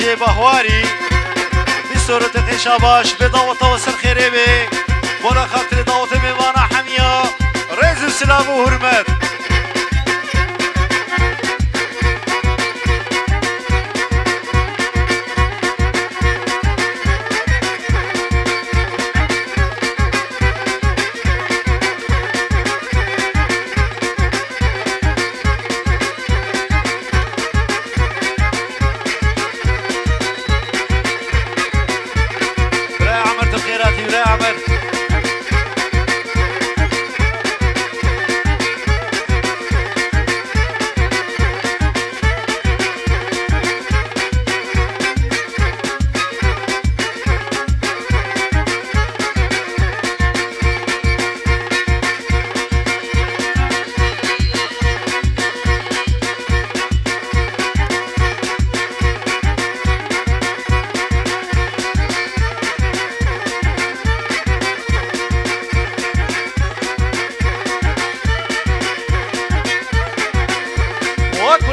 عروسی بهواری بصورت خشاباش بدعوت وصل خيري بي ولا خاطر دعوت ميوانا حمية ريز السلام وهرمت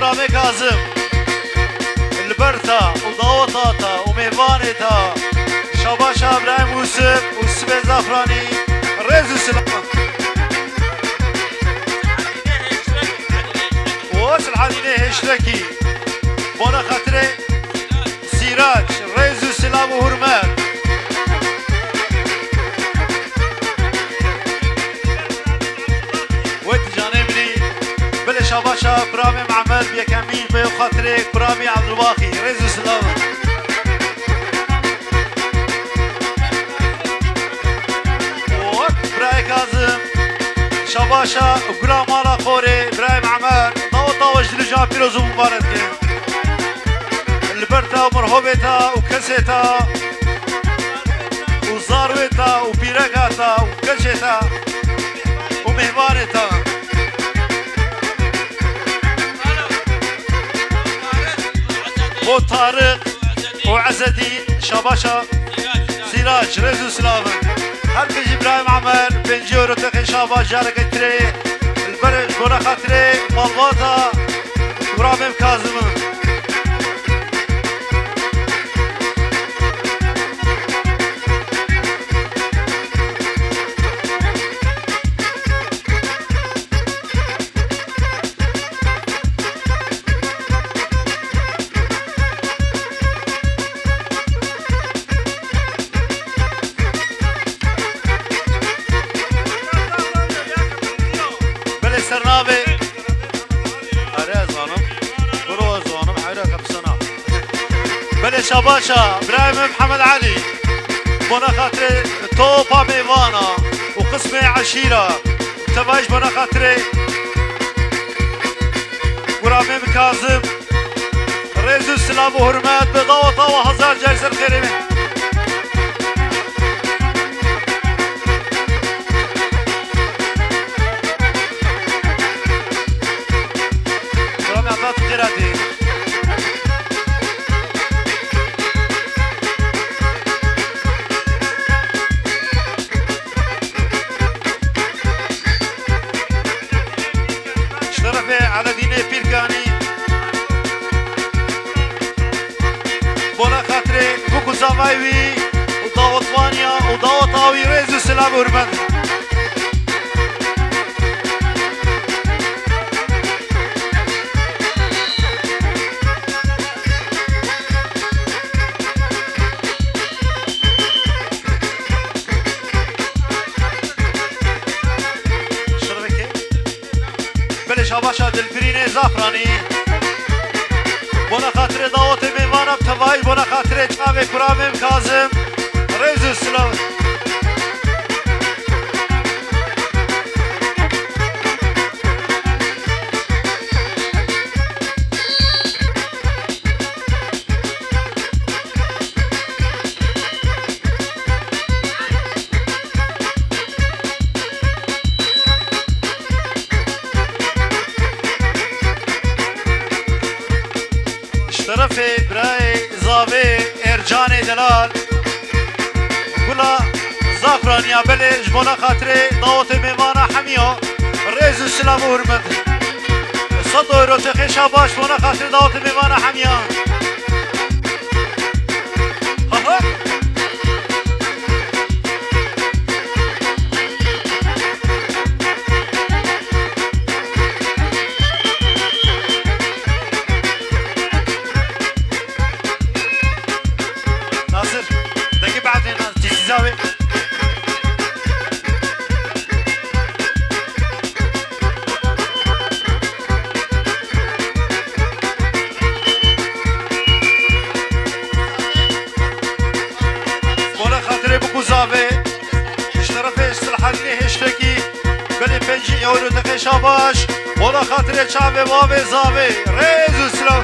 برامي كاظم البرتا وضوطاتا ومهبانتا شباشا ابراهيم وسب والسبي زعفراني ريزو سلام ووصل حديني هشتكي بونا خاطري سيراج ريزو سلام وهرمات شباشا برامي معمر بيكميل بيو خاطريك برامي عبد الباقي ريزو سلام وقت براي كاظم شباشا وقرا مالا خوري براي معمر ضوطا وجلجا بيروزو مبارد البرتا ومرهوبتا وكسيتا وزارويتا وبيرقاتا وكشيتا ومهبانتا وطارق وعزدين شباشا سراج ريزو سلام هربي ابراهيم عمر بنجيورو تقي شاباش جارك تري البرج بونا خاطري مالباتا ابراهيم كاظم شباشا ابراهيم محمد علي بونا خاطري توبا ميوانا وقسمي عشيرة تبايش بونا خاطري ورامي كاظم ريزو السلام وهرمات بضوطة وهزار جايز الخيري ورامي عطات خيراتي على ديني بيركاني بونا خاطري بوكو زمايوي وداوت وانيا وداوت آوي ريزو سلام ورمن شباشا دلفريني زعفراني بونا خاطري دعوت ميوانا بتواي بونا خاطري تشابي كرامي كاظم ريزو السلام طرفي براي زافي ارجاني دلال كلا زعفران يا بلج بونا خاطري دعوت ميوانا حميو ريزو السلام وهرمت صدو يروتخي شاباش بونا خاطري دعوت ميوانا حميو بنجي اولو تقي شاباش ولا خاطر شعبي بابي زابي ريز وسلام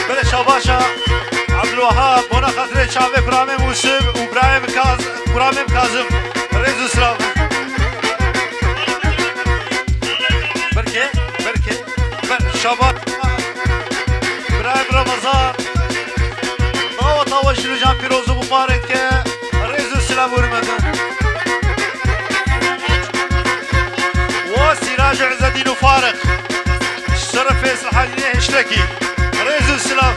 بلا شاباشا عبد الوهاب ولا خاطر شعبي ابراهيم موسم وابراهيم كاظم ريز وسلام بركه شباب ابراهيم رمضان طاوة شنو جان بيروز مبارك ريز السلام ورمضان وسراج عز الدين وفارق الشرف فيصل حديني اشتكي ريز السلام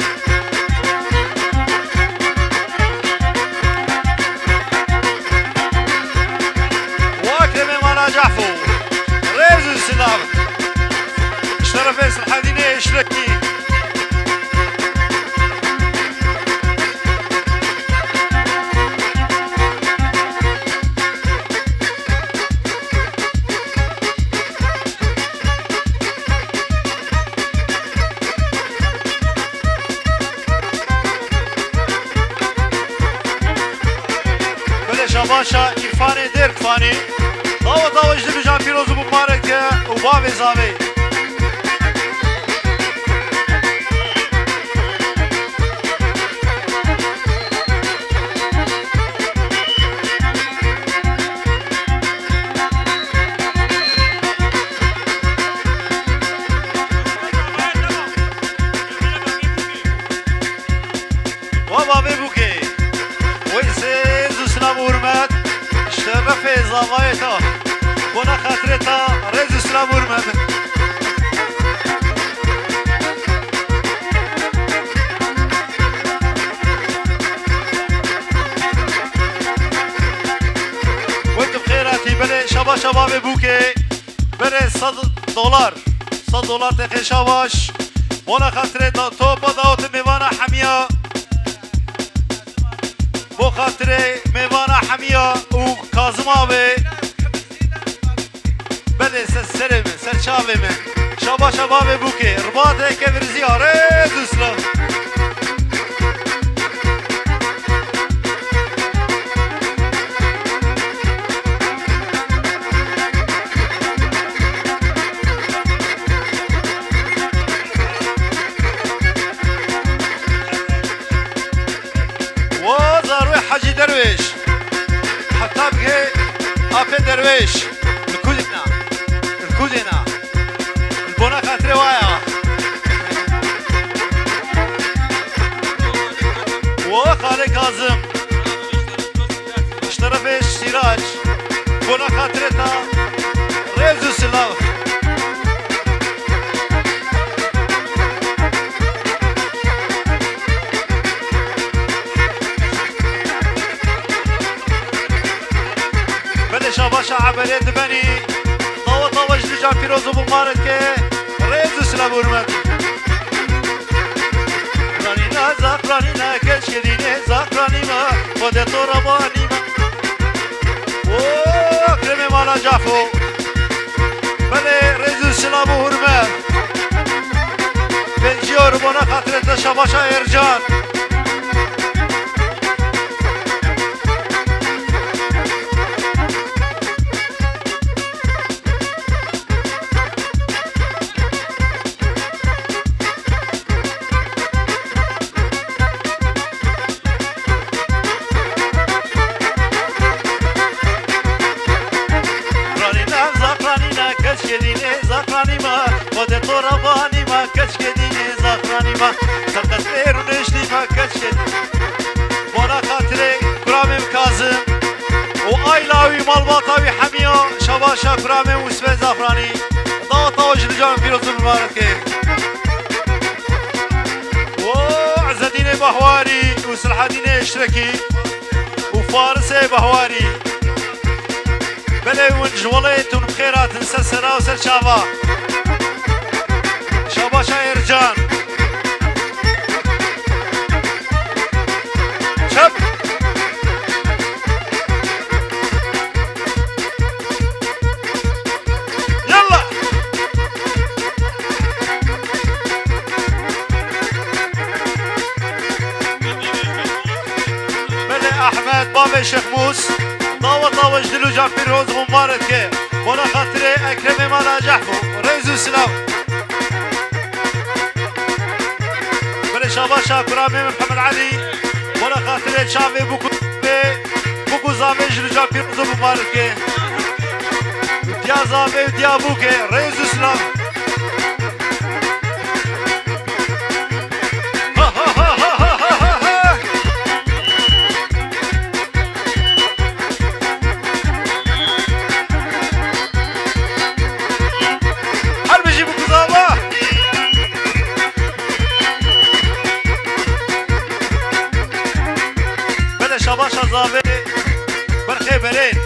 واكرم امانا جعفو ريز السلام الشرف فيصل حديني اشتكي باشا إرفاني ديرك فاني طاوة جدلو جان بيروز مبارك وبابي زابي وبابي بوكي ويسيز وسلام ورمات شرفي زوايتا بنا خاطرتا ريز وسلام ورمات وانتم بخيراتي بلي شبابي بوكي بلي $100 تقي شاباش بنا خاطرتا توبا داوت ميوانا حمية بو خاطري ميوانا حمية وكازماوي بلي سلم سرشابي من شبابي بوكي رباطي كبر زيارة دوسلام حاجي درويش حتى بقي ابي درويش الكودنا البونا خاطري وايا وخالي كاظم اشترفش سراج بونا خاطرتا ريزو سلاو شاباشا عبريت بني طاوة جدو جان بيروز مبارك ريز وسلام ورمت رانينا زاقرانينا كش كديني زاقرانيما ودي طوربانيما وكرمي مالا جعفو بلي ريز وسلام ورمت بنجي وربونا خاطرت شاباشا ارجان ودي طورباني ما كشكديني زاخراني ما سرقت لير ونشتي ما كشكد وانا خاطري كرامي مكازم وايلاوي مالباطاوي حميو شباشا كرامي وسفي زاخراني ضاطا وجد جان في رزم المباركي وعزديني بهواري وسلحديني اشتركي وفارسي بهواري بلي ونج وليت ونبخيرات نسلسلة وسل شابا شاباشا يرجان شب يلا خاطر شيخ موس طاوة جدلو جان فيروز مبارك ولا خاطر أكرم مالا جحفو ريزو سلام بلا شاباشا كرامي محمد علي ولا خاطر شافي بوكو زافي جدلو جان فيروز مبارك ديا زافي وديا بوكي ريزو سلام شباشا زابي برخي برين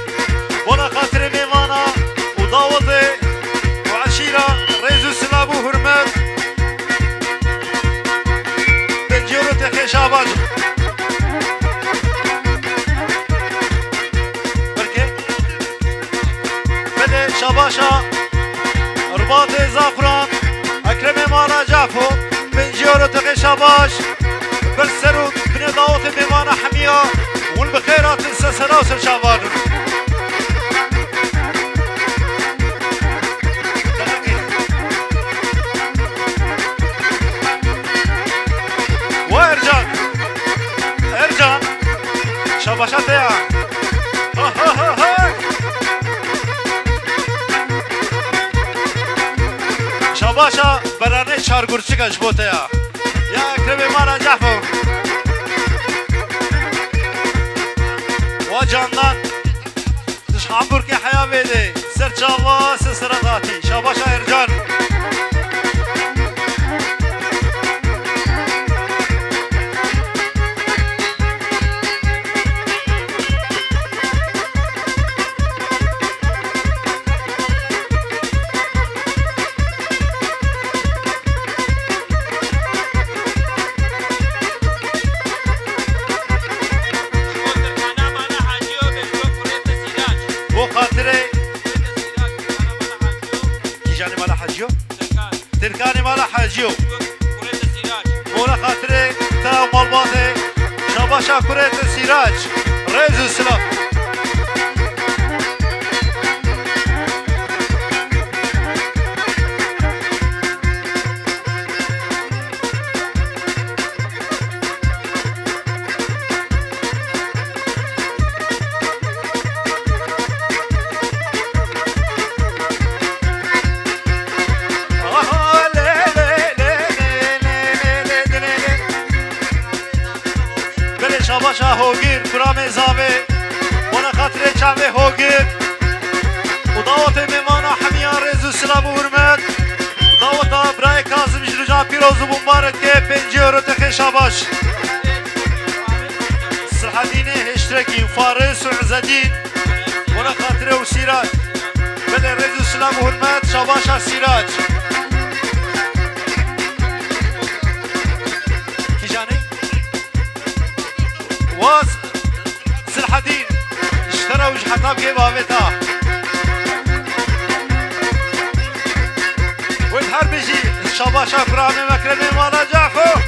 ولا خاطر ميمانا وداوضي وعشيرة ريزو سلابو هرمت بنجيرو تخي شاباش بركي بده شباشا رباطي زافران اكرمي مانا جافو بنجيرو تخي شاباش برسرو بني داوضي ميمانا حمية والبخيرات السلسلة وسل شابانو وارجان ارجان شاباشات يا شاباشا براني شارگورچی گشبوت يا اكرمي مانا جعفر وجاندان دش عمبركي حياة بيدي سر شابا سسرقاتي شاباشا ارجان تركاني مالا حاجيو ولا خاطري تا مالباطي شاباشا كوريت السراج ريزو السلام شاباشا هوگیر کرام زاوی ولا خاطر چاوی هوگیر وداوت میمانا حمیا رزو سلام و حرمت وداوت برای کاظم جرجان پیروز و مبارک 5 یورو تخی شاباش صحدین هشترکی فارس و عزدین ولا خاطر و سیراج بله رزو سلام و حرمت شاباشا سیراج واس سلحدين اشترى وجه حطاب جيبها بيتها والحرب يجي الشباشا كرامي مكرمي مالا جعفو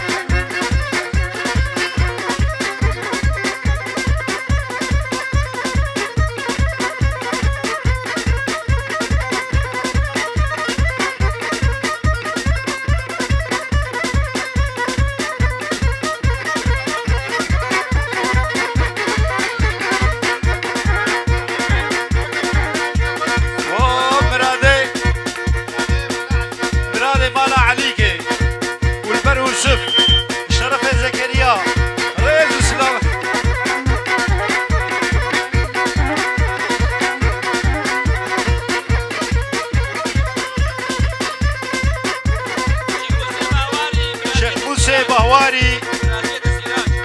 بهواري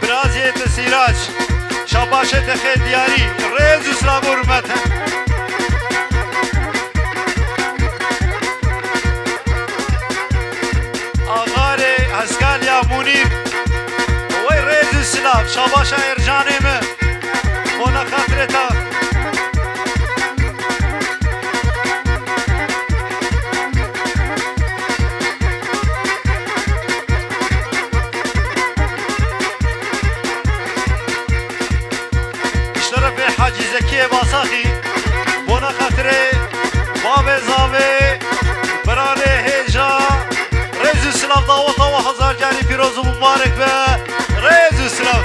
برازية السراج شباشة خير دياري ريز اسلام ورمتها اغاري هسكال يا منير وي ريز اسلام شباشة ارجاني من هنا خاطرتها حاجی زکی باساخی بونا خاطره باب زاوی برانه هیجا رئیس اسلام دعوت و هزار جانی پیروز و مبارک به رئیس اسلام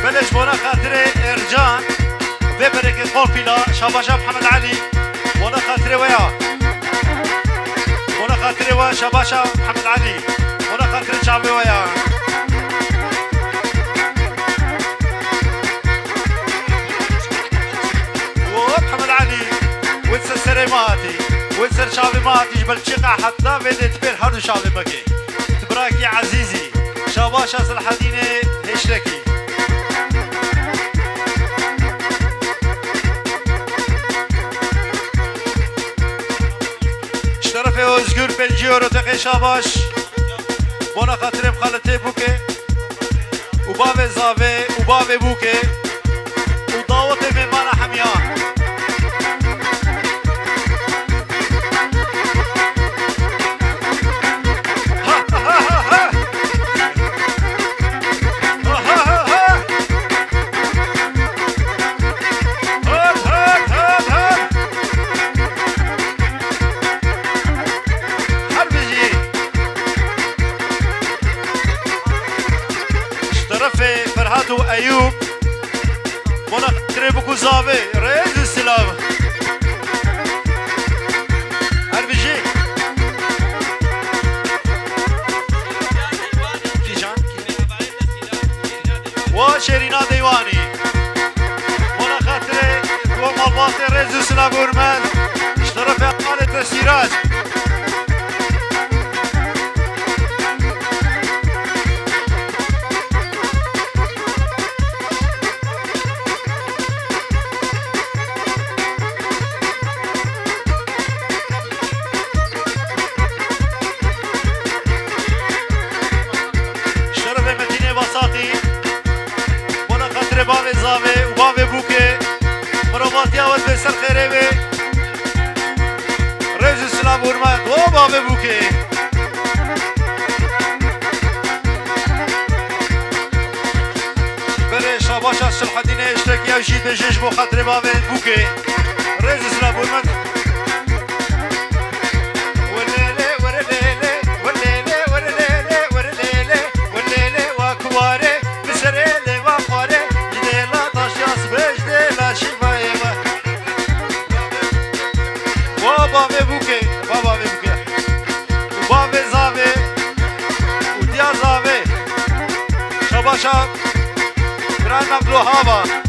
بلش بونا خاطره ارجان ببرك القرفلة شباشا محمد علي بونا خاطره ويا بونا خاطره ويا شباشا محمد علي بونا خاطره شعبي ويا ومحمد علي وتسر سريماتي وتسر شعبي ماتي جبل شقع حتى بديت بين حد شعبي مكي تبراكي عزيزي شباشا سلحديني هشتكي اشترفه özgür بنجيورو تقي شاباش بونا خاطري بخالتي بوكي وبابي زافي وبابي بوكي وداوتي من مانا حميان فرهاد أيوب بونا خاطري زافي رئيس السلام هربجي كيجان وشيرينا ديواني بونا خاطري ومالباطي رئيس السلام ورمان اشترف قالة السراج بابي زاوي وبابي بوكي مرواتيا والبسر خيريبي رئيس السلام ورمات وبابي بوكي بري شاباشا السلحدين اشتكي وشيد بجيش بو خاطري بابي بوكي رئيس السلام ورمات والليلي والليلي والليلي والليلي والليلي والليلي وكواري بسريلي وقاري بابا بوكي بابا بوكي وبابي زافي وديار زافي شباشا بران عبد الوهاب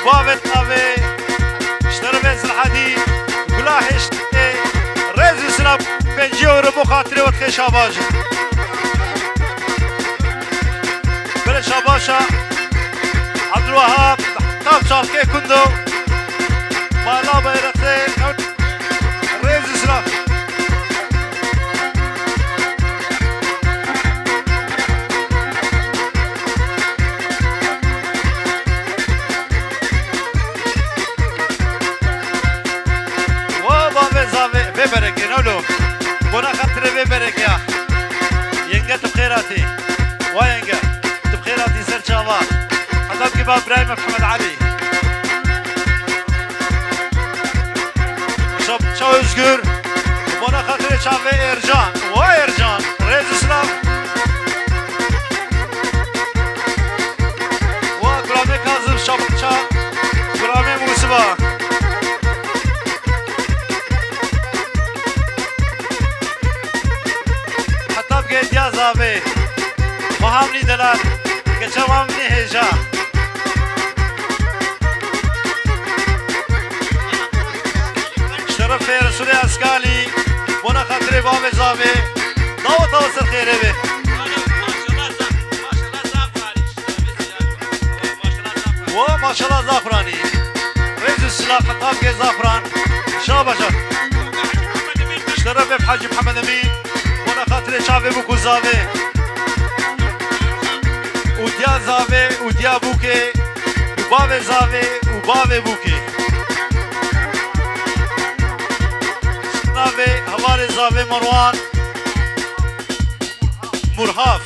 وبابت أبي اشترى الحديد وكلاح اشتري رئيس السلام بنجيورو بخاطري وتخي شاباش بلا شاباشا عبد الوهاب طاب شاركي كندو مالا بيرتي رئيس السلام ببرك نولو بونا خاطري ببرك يا ينقى بخيراتي وينقى بخيراتي سر شابا حضرت كباب ابراهيم محمد علي شو özgür بونا خاطري شافي ارجان ويرجان رئيس السلام وقرامي كاظم شابتشا قرامي موسبا قيد يا زابي وهامني دلال كشوامني هجا شرف في رسولي اسكالي بونا خاطري بابي زابي دعوة توصل خيري بي سلاف حطاب كي زعفران شابشة اشترف بحاج محمد امين وانا خاطري شعبي بوكو زافي وديا زافي وديا بوكي وبابي زافي وبابي بوكي نافي هواري زافي مروان مرهاف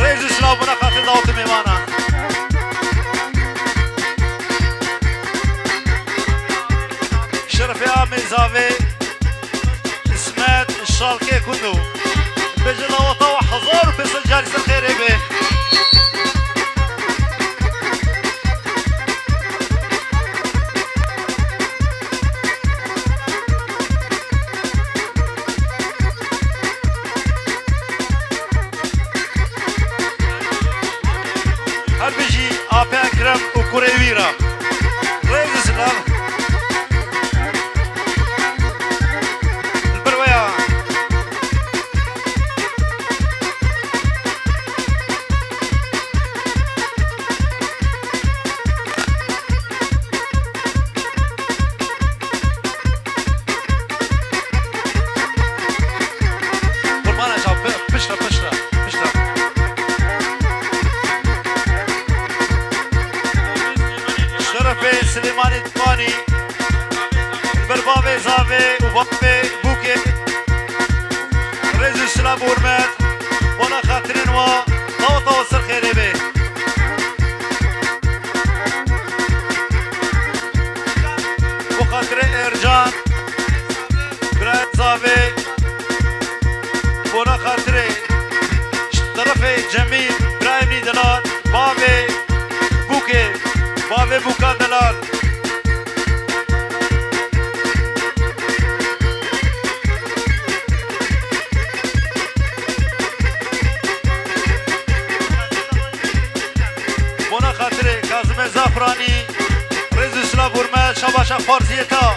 رئيس سلاف وانا خاطري دعوت ميمانا شرف يا عمي زافي اسمات الشالكي كنو بجل وطوح حضور وفيصل جالس الخير به هل بيجي ابي اكرم وكوريويرا رئيس سلاف سليماني تماني البربابي زافي وبابي بوكي رئيس السلام ورمات وانا خاطرين وطوطة وصل خيري بيه وخاطرين ارجان برايد زافي وانا خاطرين طرفي جميل برايمي دلال بابي بوكي بابي بوكا دلال بونا خاطري كاظم زعفراني رئيس سلاف ورمال شباشا فارزيتا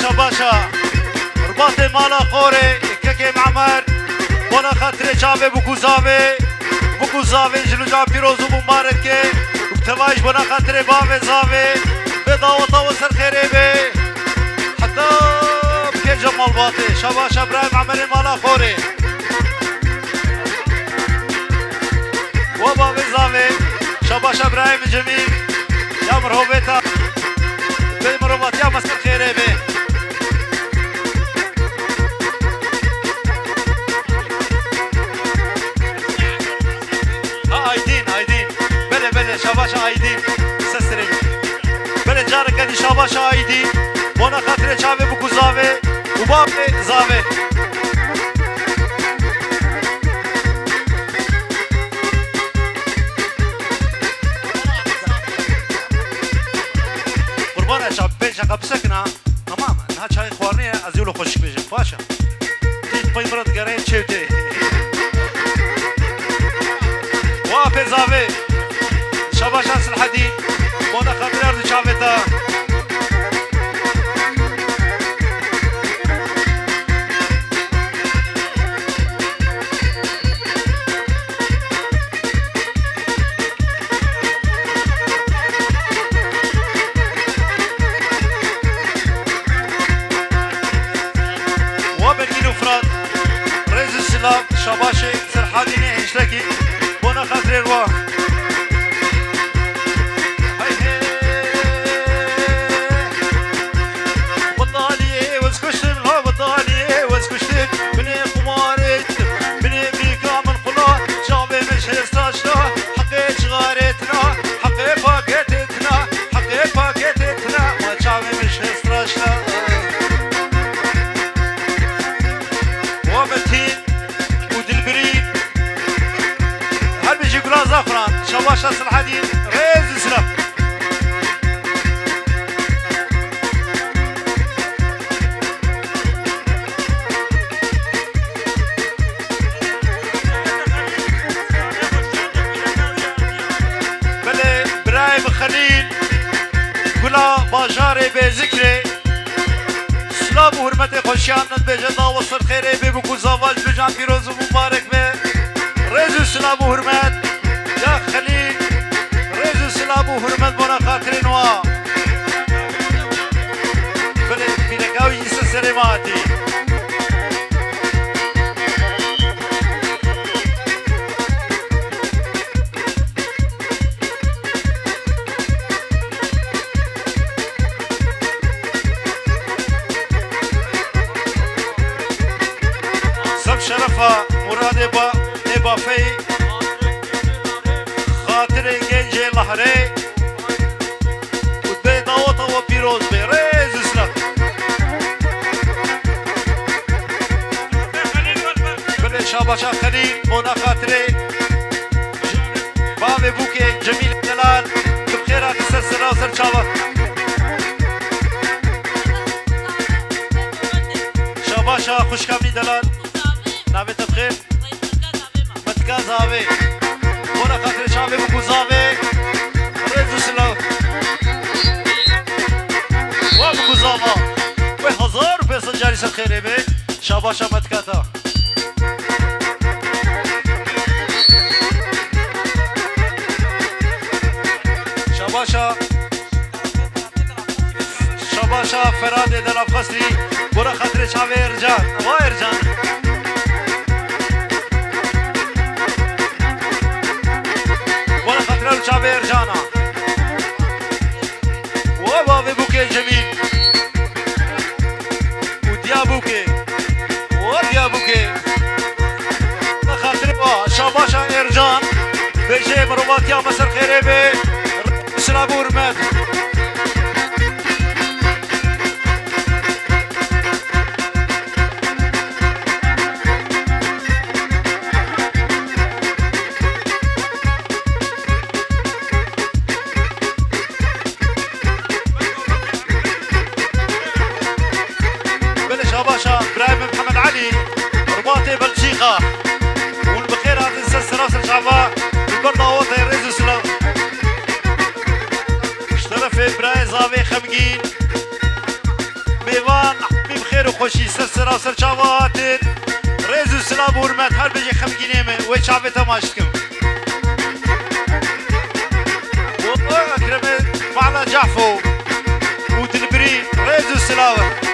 شباشا رباطي مالا خوري كيكي معمر وانا خاطري شعبي بوكو زافي جلو جا بيروز ومباركي وبتوايش وانا خاطري بابي زافي بيضا وطوصر خيري بي حتى بكي جمال باطي شباشا ابراهيم عمري مالا خوري وبابي زافي شباشا ابراهيم جميل يا مرهوبيتا بي مرهوبات يا مسر خيري بي شباشا ايدين سسرين بله جارك دي شباشا ايدين وانا خاطري شعبي بوكو زافي وبابي زافي قربانا شعب بيجا قبسكنا تماما هاد شاي خوارنية ازيولو خوشك بيجي باشا تيج باي مرد قرين شوتي وابي زافي شباشا الحديد وانا خاطر ارض شعبتا وبكيلو فراد رئيس السلام شباشي سرحادي نهش لكي وانا خاطر الواح زعفران خاطري سلام وحرمتي خوشيان نتبجه دا وصل خيري بيبكو زواج بجان بيروز ومبارك بي ريزو سلام وحرمت يا خليل ريزو سلام وحرمت بنا خاطري نوا بلقاوي يسا سليماتي شرفا مراد با في خاطر جنجي لحري وتبي ضوطه وبيروز بريز اسلام كل شاباشا خليل مونا خاطري بابي بوكي جميل دلال بخيرات السلسله وسر شابا شاباشا خوشكامي دلال نابت بخير متكاز هاوي وانا خاطر شعبي بكوز هاوي ريزو سلام وابكوز هاوا وهزار وبيصل جاري سر خيري بي شاباشا متكاتا شاباشا فرادي دلاب خسري وانا خاطر شعبي ارجان وارجان شعبي رجانا وبابي بوكي جميل وديا بوكي وديا بوكي خاطر شاباشا ارجان بيجي مروات يا مصر خيري بي سلابو رماد شاباشا ابراهيم محمد علي رباطي بلجيكا والبخير هذا السلسله راس شعبا البرده وطي ريزو سلام اشترف ابراهيم زاوي خمجين ميوان بخير وخوشي سلسله راس شعبا ريزو سلام ورمات هر بيجي خمجين وي شعبي تماشكم واكرم معنا جعفو وتلبري ريزو سلام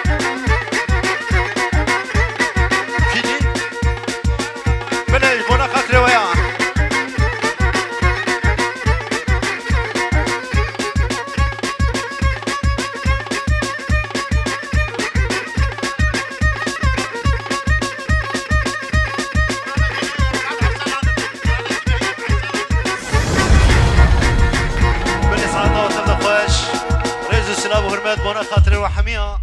بنا خاطري وحميها